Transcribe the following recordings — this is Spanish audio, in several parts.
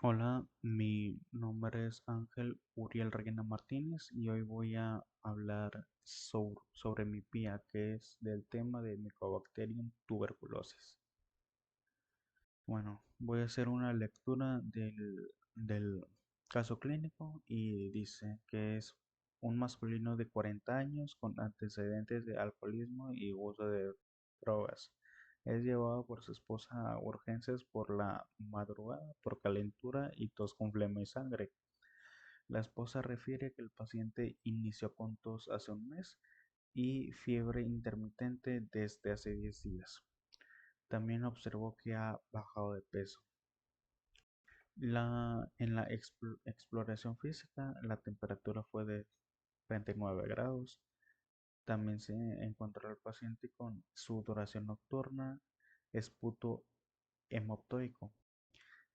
Hola, mi nombre es Ángel Uriel Reina Martínez y hoy voy a hablar sobre mi PIA, que es del tema de Mycobacterium tuberculosis. Bueno, voy a hacer una lectura del caso clínico y dice que es un masculino de 40 años con antecedentes de alcoholismo y uso de drogas. Es llevado por su esposa a urgencias por la madrugada por calentura y tos con flema y sangre. La esposa refiere que el paciente inició con tos hace un mes y fiebre intermitente desde hace 10 días. También observó que ha bajado de peso. En la exploración física, la temperatura fue de 39 grados. También se encontró al paciente con sudoración nocturna, esputo hemoptoico,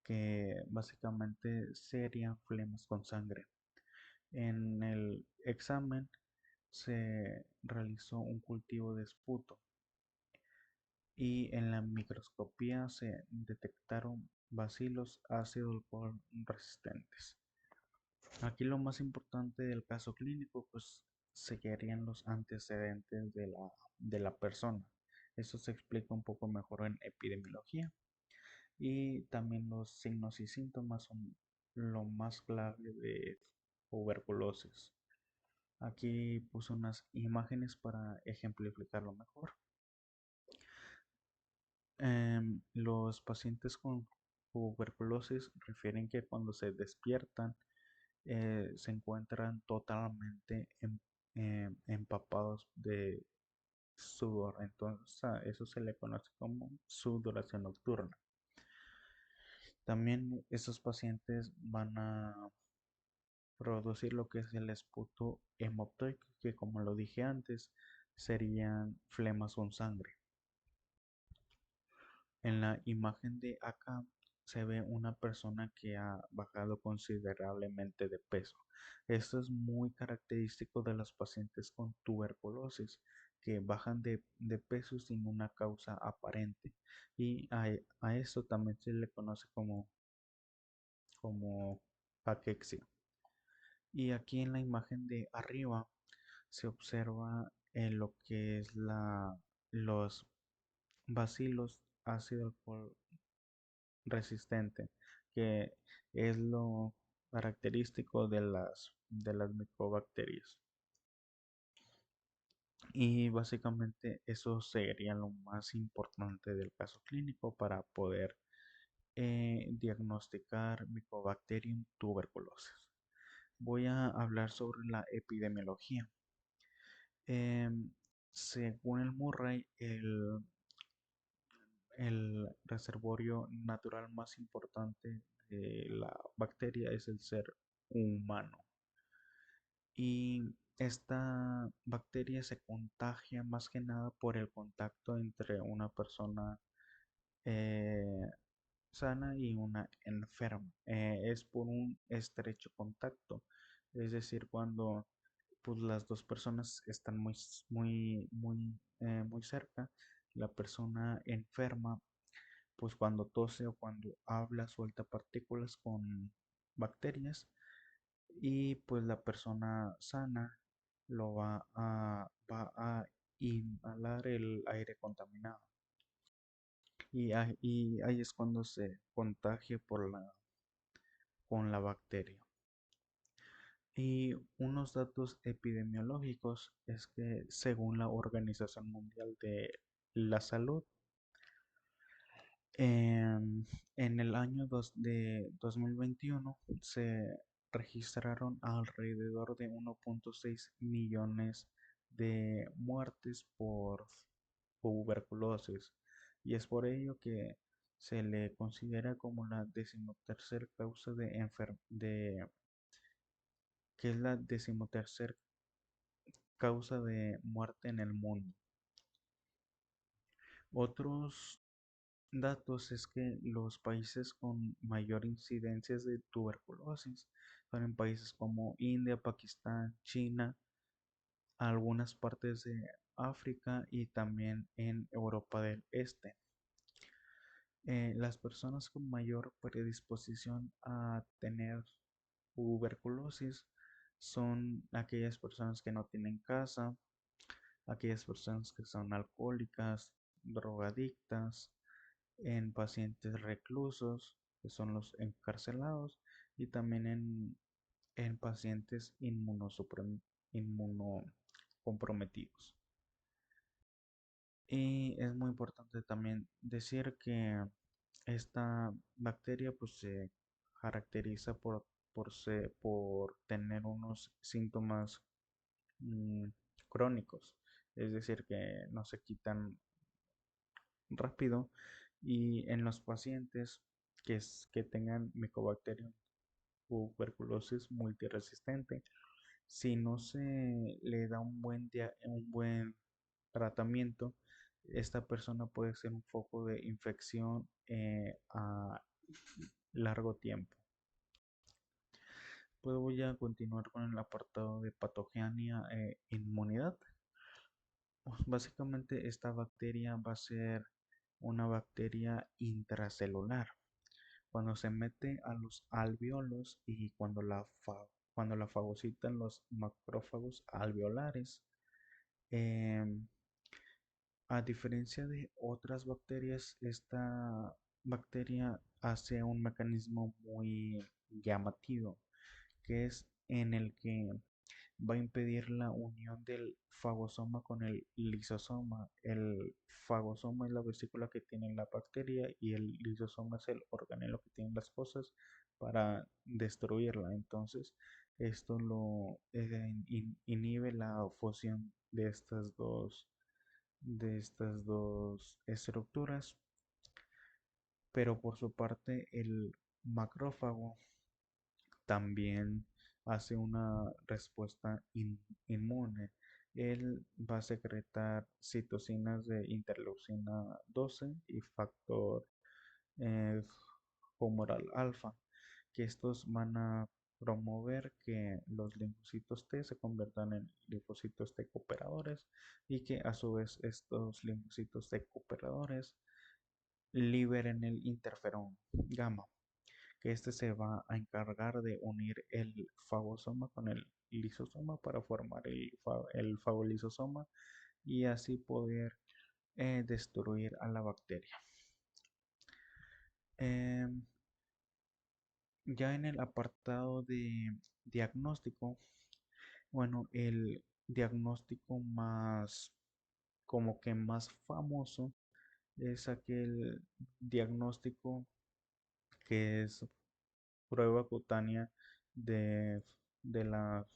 que básicamente serían flemas con sangre. En el examen se realizó un cultivo de esputo y en la microscopía se detectaron bacilos ácido alcohol resistentes. Aquí lo más importante del caso clínico, pues serían los antecedentes de la persona. Eso se explica un poco mejor en epidemiología. Y también los signos y síntomas son lo más clave de tuberculosis. Aquí puse unas imágenes para ejemplificarlo mejor. Los pacientes con tuberculosis refieren que cuando se despiertan se encuentran totalmente empapados de sudor. Entonces, a eso se le conoce como sudoración nocturna. También estos pacientes van a producir lo que es el esputo hemoptoico, que como lo dije antes, serían flemas con sangre. En la imagen de acá se ve una persona que ha bajado considerablemente de peso. Esto es muy característico de los pacientes con tuberculosis, que bajan de peso sin una causa aparente. Y a esto también se le conoce como caquexia. Y aquí en la imagen de arriba se observa lo que es los bacilos ácido alcohol resistente, que es lo característico de las micobacterias. Y básicamente eso sería lo más importante del caso clínico para poder diagnosticar Mycobacterium tuberculosis. Voy a hablar sobre la epidemiología. Em, Según el Murray, el reservorio natural más importante de la bacteria es el ser humano. Y esta bacteria se contagia más que nada por el contacto entre una persona eh, sana y una enferma. Es por un estrecho contacto. Es decir, cuando pues, las dos personas están muy cerca, la persona enferma pues cuando tose o cuando habla suelta partículas con bacterias y pues la persona sana va a inhalar el aire contaminado y ahí es cuando se contagia con la bacteria. Y unos datos epidemiológicos es que según la Organización Mundial de la Salud, en el año de 2021 se registraron alrededor de 1.6 millones de muertes por tuberculosis y es por ello que se le considera como la decimotercer causa que es la decimotercer causa de muerte en el mundo. Otros datos es que los países con mayor incidencia de tuberculosis son en países como India, Pakistán, China, algunas partes de África y también en Europa del Este. Las personas con mayor predisposición a tener tuberculosis son aquellas personas que no tienen casa, aquellas personas que son alcohólicas, drogadictas, en pacientes reclusos, que son los encarcelados, y también en pacientes inmunocomprometidos. Y es muy importante también decir que esta bacteria pues se caracteriza por tener unos síntomas mm, crónicos, es decir, que no se quitan rápido y en los pacientes que tengan Mycobacterium tuberculosis multiresistente, si no se le da un buen tratamiento, esta persona puede ser un foco de infección a largo tiempo. Pues voy a continuar con el apartado de patogenia e inmunidad. Pues básicamente esta bacteria va a ser una bacteria intracelular. Cuando se mete a los alveolos y cuando la fagocitan los macrófagos alveolares, em, a diferencia de otras bacterias, esta bacteria hace un mecanismo muy llamativo, que es en el que va a impedir la unión del fagosoma con el lisosoma. El fagosoma es la vesícula que tiene la bacteria y el lisosoma es el organelo que tiene las cosas para destruirla. Entonces, esto inhibe la fusión de estas dos estructuras, pero por su parte el macrófago también hace una respuesta inmune. Él va a secretar citocinas de interleucina 12 y factor eh, humoral alfa, que estos van a promover que los linfocitos T se conviertan en linfocitos T cooperadores y que a su vez estos linfocitos T cooperadores liberen el interferón gamma, que este se va a encargar de unir el fagosoma con el lisosoma para formar el fagolisosoma y así poder destruir a la bacteria. Em, ya en el apartado de diagnóstico, bueno, el diagnóstico más como que más famoso es aquel diagnóstico que es prueba cutánea de, de la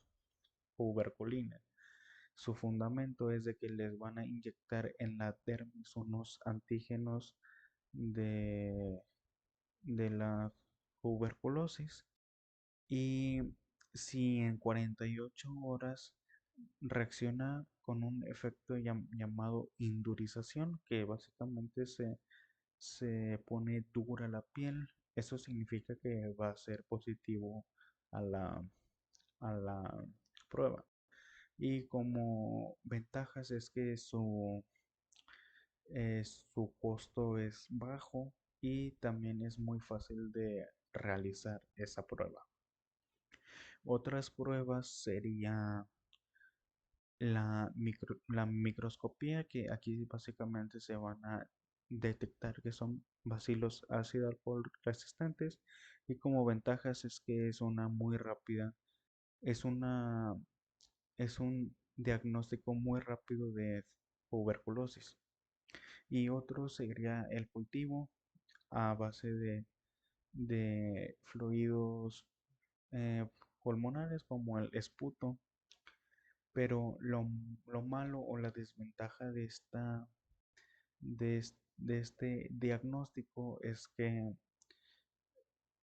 tuberculina. Su fundamento es de que les van a inyectar en la dermis unos antígenos de, de la tuberculosis y si en 48 horas reacciona con un efecto llamado indurización, que básicamente se pone dura la piel, eso significa que va a ser positivo a a la prueba. Y como ventajas es que su costo es bajo y también es muy fácil de realizar esa prueba. Otras pruebas sería la microscopía, que aquí básicamente se van a detectar que son bacilos ácido alcohol resistentes y como ventajas es que es una muy rápida, es una es un diagnóstico muy rápido de tuberculosis. Y otro sería el cultivo a base de fluidos eh, pulmonares como el esputo. Pero lo malo o la desventaja de este diagnóstico es que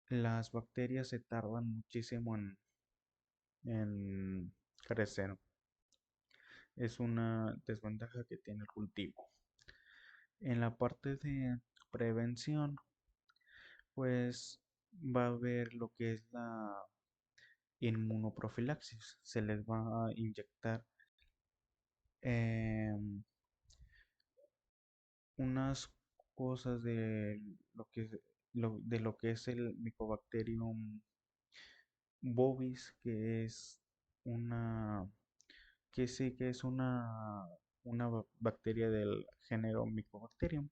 las bacterias se tardan muchísimo en crecer. Es una desventaja que tiene el cultivo. En la parte de prevención, pues va a haber lo que es la inmunoprofilaxis. Se les va a inyectar em, unas cosas de lo que, de lo que es el Mycobacterium bovis, que es una, que sí que es una bacteria del género Mycobacterium.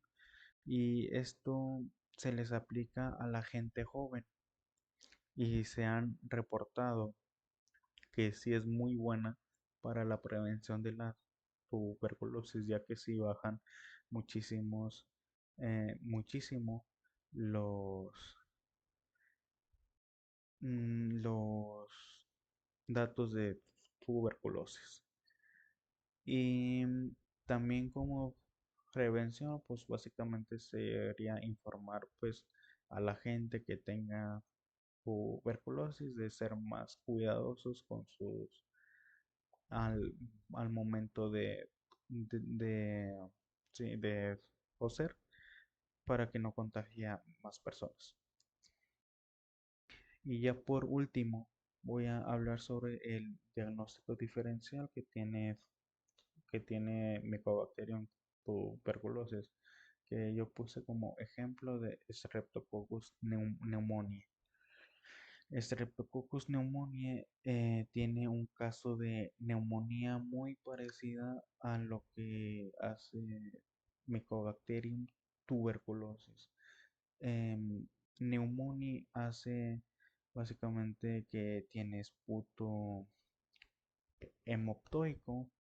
Y esto se les aplica a la gente joven y se han reportado que sí es muy buena para la prevención de la tuberculosis, ya que sí bajan muchísimos, muchísimo los, los datos de tuberculosis. Y también como prevención, pues básicamente sería informar pues a la gente que tenga tuberculosis de ser más cuidadosos con sus al, al momento sí, de toser para que no contagie a más personas. Y ya por último, voy a hablar sobre el diagnóstico diferencial que tiene Mycobacterium tuberculosis, que yo puse como ejemplo de Streptococcus pneumoniae. Streptococcus pneumoniae tiene un caso de neumonía muy parecida a lo que hace Mycobacterium tuberculosis. Neumonía hace básicamente que tiene esputo hemoptoico,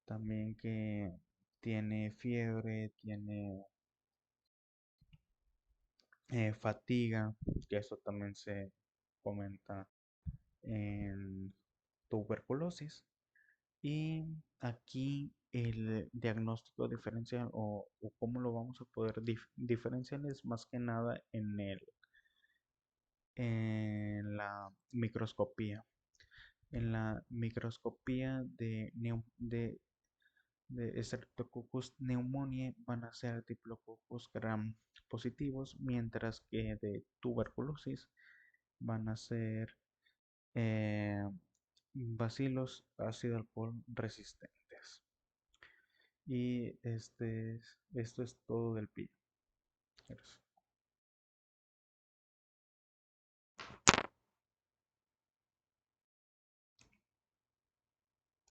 también que tiene fiebre, tiene fatiga, que eso también se comenta en tuberculosis. Y aquí el diagnóstico diferencial o cómo lo vamos a poder diferenciar es más que nada en la microscopía. En la microscopía de Streptococcus pneumoniae van a ser Diplococcus gram positivos, mientras que de tuberculosis van a ser eh, bacilos ácido alcohol resistentes. Y esto es todo del PIB. Gracias.